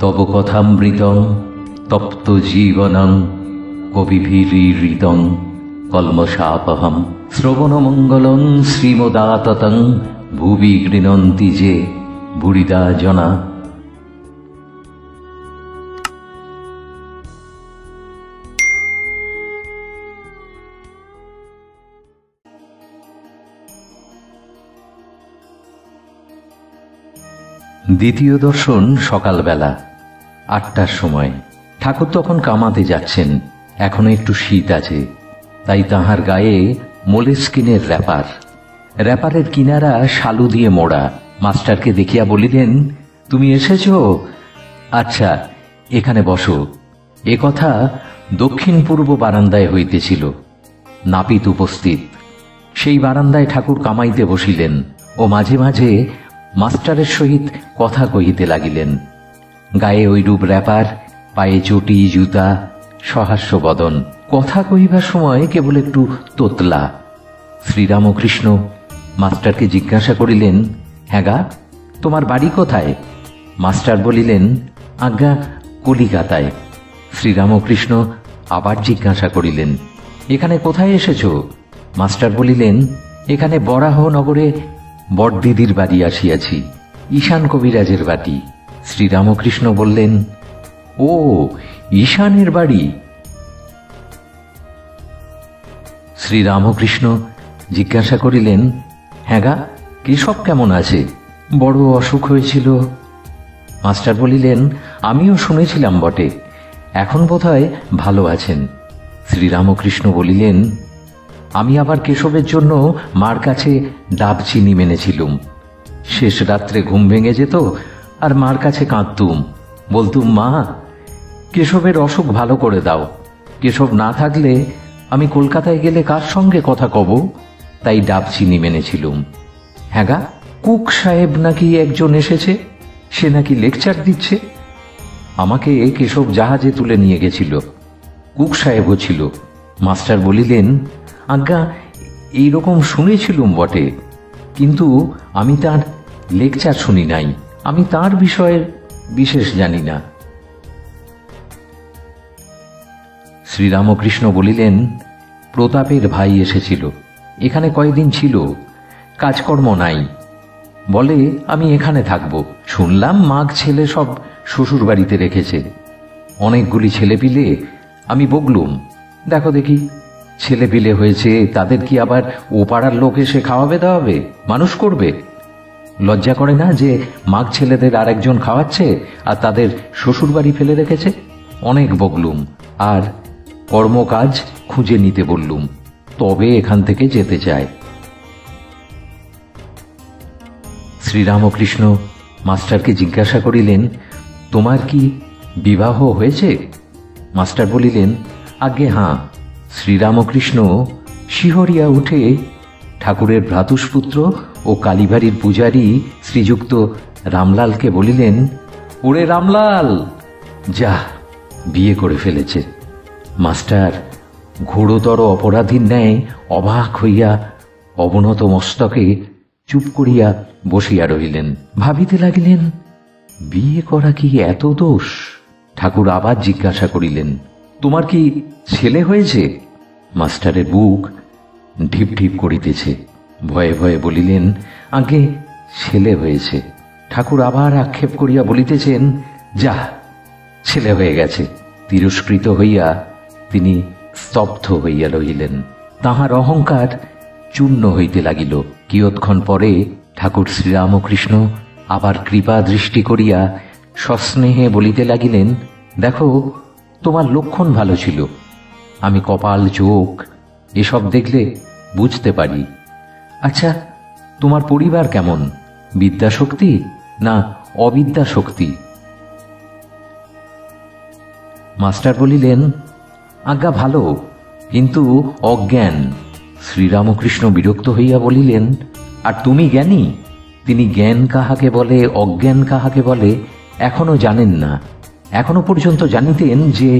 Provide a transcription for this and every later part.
তব কথামৃতং তপ্ত জীবনং কবিভিরিহৃদং কলমশাপহম শ্রবণমঙ্গলং শ্রীমদাততং ভুবি গৃণন্তি যে ভুরিদা জনা। দ্বিতীয় দর্শন সকালবেলা ৮টার সময়। ঠাকুর তখন কামাতে যাচ্ছেন। এখনো একটু শীত আছে, তাই তাহার গায়ে মোলেস্কিনের র্যাপারের কিনারা শালু দিয়ে মোড়া। মাস্টারকে দেখিয়া বলিলেন, তুমি এসেছ? আচ্ছা, এখানে বসো। এ কথা দক্ষিণ পূর্ব বারান্দায় হইতেছিল। নাপিত উপস্থিত। সেই বারান্দায় ঠাকুর কামাইতে বসিলেন ও মাঝে মাঝে মাস্টারের সহিত কথা কহিতে লাগিলেন। গায়ে ঐরূপ র্যাপার, পায়ে চটি জুতা, সহাস্য বদন। কথা কহিবার সময় কেবল একটু তোতলা। শ্রীরামকৃষ্ণ মাস্টারকে জিজ্ঞাসা করিলেন, হ্যাঁ গা, তোমার বাড়ি কোথায়? মাস্টার বলিলেন, আজ্ঞা, কলিকাতায়। শ্রীরামকৃষ্ণ আবার জিজ্ঞাসা করিলেন, এখানে কোথায় এসেছ? মাস্টার বলিলেন, এখানে বরাহনগরে বড়দিদির বাড়ি আসিয়াছি, ঈশান কবিরাজের বাড়ি। শ্রীরামকৃষ্ণ বললেন, ও, ঈশানের বাড়ি। শ্রীরামকৃষ্ণ জিজ্ঞাসা করিলেন, হ্যাঁ গা, কেশব কেমন আছে? বড় অসুখ হয়েছিল। মাস্টার বলিলেন, আমিও শুনেছিলাম বটে, এখন বোধহয় ভালো আছেন। শ্রীরামকৃষ্ণ বলিলেন, আমি আবার কেশবের জন্য মার কাছে ডাব চিনি মেনেছিলুম। শেষ রাত্রে ঘুম ভেঙে যেত আর মার কাছে কাঁদতুম, বলতুম, মা, কেশবের অসুখ ভালো করে দাও। কেশব না থাকলে আমি কলকাতায় গেলে কার সঙ্গে কথা কব? তাই ডাব চিনি মেনেছিলুম। হ্যাঁ গা, কুক সাহেব নাকি একজন এসেছে, সে নাকি লেকচার দিচ্ছে। আমাকে কেশব জাহাজে তুলে নিয়ে গেছিল, কুক সাহেবও ছিল। মাস্টার বলিলেন, আজ্ঞা, এইরকম শুনেছিলুম বটে, কিন্তু আমি তার লেকচার শুনি নাই, আমি তার বিষয়ে বিশেষ জানি না। শ্রীরামকৃষ্ণ বলিলেন, প্রতাপের ভাই এসেছিল, এখানে কয়েকদিন ছিল, কাজকর্ম নাই, বলে আমি এখানে থাকব। শুনলাম মাগ ছেলে সব শ্বশুর বাড়িতে রেখেছে। অনেকগুলি ছেলেপিলে। আমি বকলুম, দেখো দেখি, ছেলেপিলে হয়েছে, তাদের কি আবার ও পাড়ার লোক এসে খাওয়াবে দাওয়াবে, মানুষ করবে? লজ্জা করে না যে মাগ ছেলেদের আর একজন খাওয়াচ্ছে আর তাদের শ্বশুর বাড়ি ফেলে রেখেছে? অনেক বকলুম আর কর্মকাজ খুঁজে নিতে বললুম, তবে এখান থেকে যেতে চায়। শ্রীরামকৃষ্ণ মাস্টারকে জিজ্ঞাসা করিলেন, তোমার কি বিবাহ হয়েছে? মাস্টার বলিলেন, আজ্ঞে হাঁ। শ্রীরামকৃষ্ণ শিহরিয়া উঠে ঠাকুরের ভ্রাতুষ্পুত্র ও কালীবাড়ির পূজারী শ্রীযুক্ত রামলালকে বলিলেন, ওরে রামলাল, যা, বিয়ে করে ফেলেছে। মাস্টার ঘোরতর অপরাধীর ন্যায় অবাক হইয়া অবনত মস্তকে চুপ করিয়া বসিয়া রহিলেন। ভাবিতে লাগিলেন, বিয়ে করা কি এত দোষ? ঠাকুর আবার জিজ্ঞাসা করিলেন, তোমার কি ছেলে হয়েছে? মাস্টারের বুক ঢিপ ঢিপ করিতেছে। ভয়ে ভয়ে বলিলেন, আগে ছেলে হয়েছে। ঠাকুর আবার আক্ষেপ করিয়া বলিতেছেন, যা, ছেলে হয়ে গেছে। তিরস্কৃত হইয়া তিনি স্তব্ধ হইয়া রহিলেন। তাহার অহংকার চূর্ণ হইতে লাগিল। কিয়ৎক্ষণ পরে ঠাকুর শ্রীরামকৃষ্ণ আবার কৃপা দৃষ্টি করিয়া সস্নেহে বলিতে লাগিলেন, দেখো, তোমার লক্ষণ ভালো ছিল। আমি কপাল, চোখ এসব দেখলে বুঝতে পারি। আচ্ছা, তোমার পরিবার কেমন? বিদ্যাশক্তি না অবিদ্যাশক্তি? মাস্টার বলিলেন, আজ্ঞা ভালো, কিন্তু অজ্ঞান। শ্রীরামকৃষ্ণ বিরক্ত হইয়া বলিলেন, আর তুমি জ্ঞানী? তিনি জ্ঞান কাহাকে বলে, অজ্ঞান কাহাকে বলে এখনো জানেন না। এখনো পর্যন্ত জানিতেন যে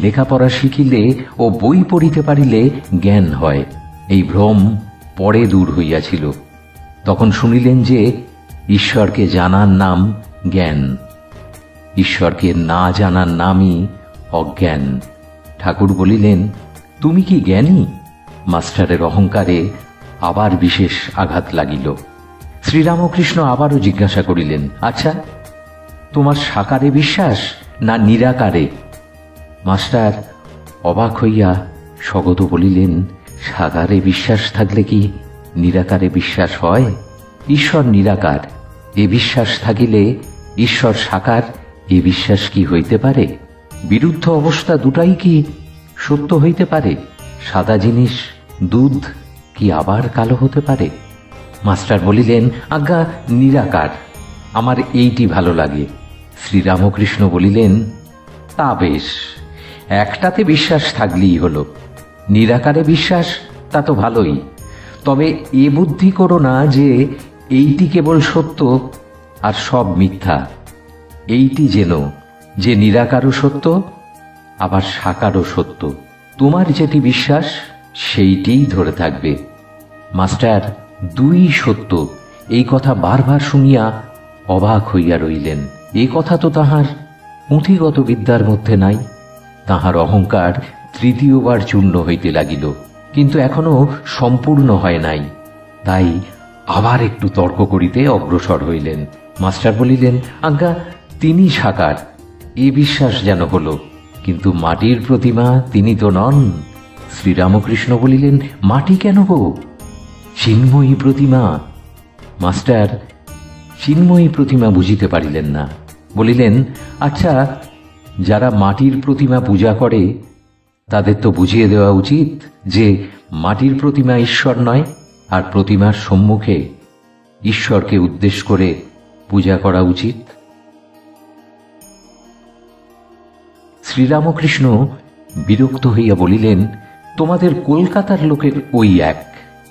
লেখাপড়া শিখিলে ও বই পড়িতে পারিলে জ্ঞান হয়। এই ভ্রম পরে দূর হইয়াছিল। তখন শুনিলেন যে ঈশ্বরকে জানার নাম জ্ঞান। ঈশ্বরকে না জানার নামই অজ্ঞান। ঠাকুর বলিলেন, তুমি কি জ্ঞানী? মাস্টারের অহংকারে আবার বিশেষ আঘাত লাগিল। শ্রীরামকৃষ্ণ আবারও জিজ্ঞাসা করিলেন, আচ্ছা, তোমার সাকারে বিশ্বাস না নিরাকারে? মাস্টার অবাক হইয়া স্বগত বলিলেন, সাকারে বিশ্বাস থাকলে কি নিরাকারে বিশ্বাস হয়? ঈশ্বর নিরাকার, এ বিশ্বাস থাকিলে ঈশ্বর সাকার, এ বিশ্বাস কি হইতে পারে? বিরুদ্ধ অবস্থা দুটাই কি সত্য হইতে পারে? সাদা জিনিস দুধ কি আবার কালো হতে পারে? মাস্টার বলিলেন, আজ্ঞা নিরাকার, আমার এইটি ভালো লাগে। শ্রীরামকৃষ্ণ বলিলেন, তা বেশ, একটাতে বিশ্বাস থাকলেই হল। নিরাকারে বিশ্বাস তা তো ভালোই, তবে এ বুদ্ধি করো না যে এইটি কেবল সত্য আর সব মিথ্যা। এইটি যেন যে নিরাকারও সত্য আবার সাকারও সত্য। তোমার যেটি বিশ্বাস সেইটিই ধরে থাকবে। মাস্টার দুই সত্য এই কথা বারবার শুনিয়া অবাক হইয়া রইলেন। এই কথা তো তাহার পুঁথিগত বিদ্যার মধ্যে নাই। তাহার অহংকার তৃতীয়বার চূর্ণ হইতে লাগিল, কিন্তু এখনো সম্পূর্ণ হয় নাই। তাই আবার একটু তর্ক করিতে অগ্রসর হইলেন। মাস্টার বলিলেন, আজ্ঞা তিনি সাকার, এ বিশ্বাস যেন হল, কিন্তু মাটির প্রতিমা তিনি তো নন। শ্রীরামকৃষ্ণ বলিলেন, মাটি কেন গো? চিন্ময়ী প্রতিমা। মাস্টার চিন্ময়ী প্রতিমা বুঝিতে পারিলেন না। বলিলেন, আচ্ছা, যারা মাটির প্রতিমা পূজা করে তাদের তো বুঝিয়ে দেওয়া উচিত যে মাটির প্রতিমা ঈশ্বর নয়, আর প্রতিমার সম্মুখে ঈশ্বরকে উদ্দেশ্য করে পূজা করা উচিত। শ্রীরামকৃষ্ণ বিরক্ত হইয়া বলিলেন, তোমাদের কলকাতার লোকের ওই এক,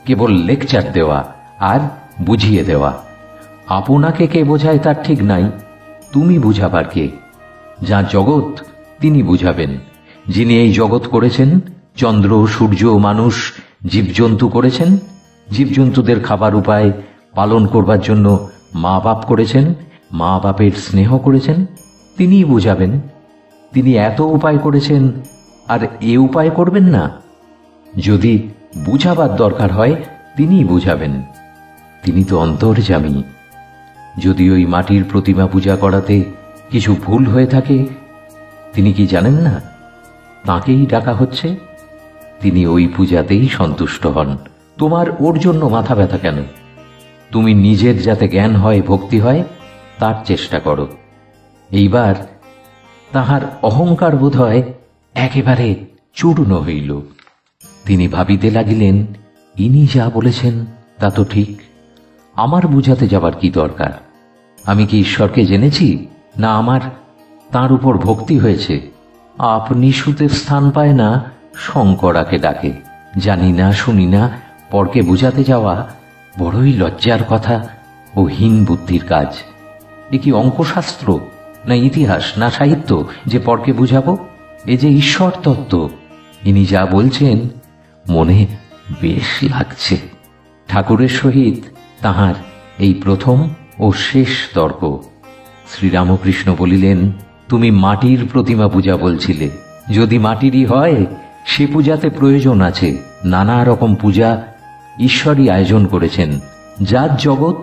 কেবল লেকচার দেওয়া আর বুঝিয়ে দেওয়া। আপনাকে কে বোঝায় তার ঠিক নাই, তুমি বুঝাবার কে? যা জগৎ তিনি বুঝাবেন। যিনি এই জগৎ করেছেন, চন্দ্র সূর্য মানুষ জীবজন্তু করেছেন, জীবজন্তুদের খাবার উপায় পালন করবার জন্য মা বাপ করেছেন, মা বাপের স্নেহ করেছেন, তিনিই বুঝাবেন। তিনি এত উপায় করেছেন আর এ উপায় করবেন না? যদি বুঝাবার দরকার হয় তিনিই বুঝাবেন। তিনি তো অন্তর্যামী। যদি ওই মাটির প্রতিমা পূজা করাতে কিছু ভুল হয়ে থাকে, তিনি কি জানেন না তাঁকেই ডাকা হচ্ছে? তিনি ওই পূজাতেই সন্তুষ্ট হন। তোমার ওর জন্য মাথা ব্যথা কেন? তুমি নিজের যাতে জ্ঞান হয়, ভক্তি হয়, তার চেষ্টা করো। এইবার তাহার অহংকার বোধ হয় একেবারে চূর্ণ হইল। তিনি ভাবিতে লাগিলেন, ইনি যা বলেছেন তা তো ঠিক, আমার বুঝাতে যাবার কি দরকার? আমি কি ঈশ্বরকে জেনেছি, না আমার তাঁর উপর ভক্তি হয়েছে? আপনি সুতের স্থান পায় না শঙ্করাকে ডাকে। জানি না শুনি না পরকে বুঝাতে যাওয়া বড়ই লজ্জার কথা ও হীন বুদ্ধির কাজ। এ কি অঙ্কশাস্ত্র না ইতিহাস না সাহিত্য যে পরকে বুঝাবো? এ যে ঈশ্বর তত্ত্ব। ইনি যা বলছেন মনে বেশ লাগছে। ঠাকুরের সহিত তাহার এই প্রথম ও শেষ তর্ক। শ্রীরামকৃষ্ণ বলিলেন, তুমি মাটির প্রতিমা পূজা বলছিলে। যদি মাটিরই হয়, সে পূজাতে প্রয়োজন আছে। নানা রকম পূজা ঈশ্বরই আয়োজন করেছেন। যার জগৎ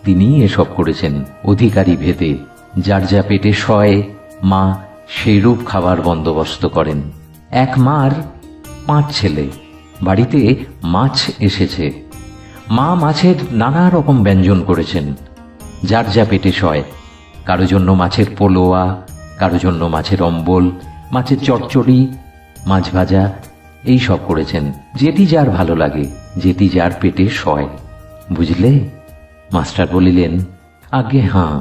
তিনি এসব করেছেন অধিকারী ভেদে। যার যা পেটে সয়, মা সেইরূপ খাবার বন্দোবস্ত করেন। এক মার 5 ছেলে, বাড়িতে মাছ এসেছে। মা মাছের নানা রকম ব্যঞ্জন করেছেন, যার যা পেটে সয়। কারো জন্য মাছের পোলোয়া, কারো জন্য মাছের অম্বল, মাছের চচ্চড়ি, মাছ ভাজা, এই সব করেছেন। যেটি যার ভালো লাগে, যেটি যার পেটে সয়। বুঝলে? মাস্টার বলিলেন, আজ্ঞে হাঁ।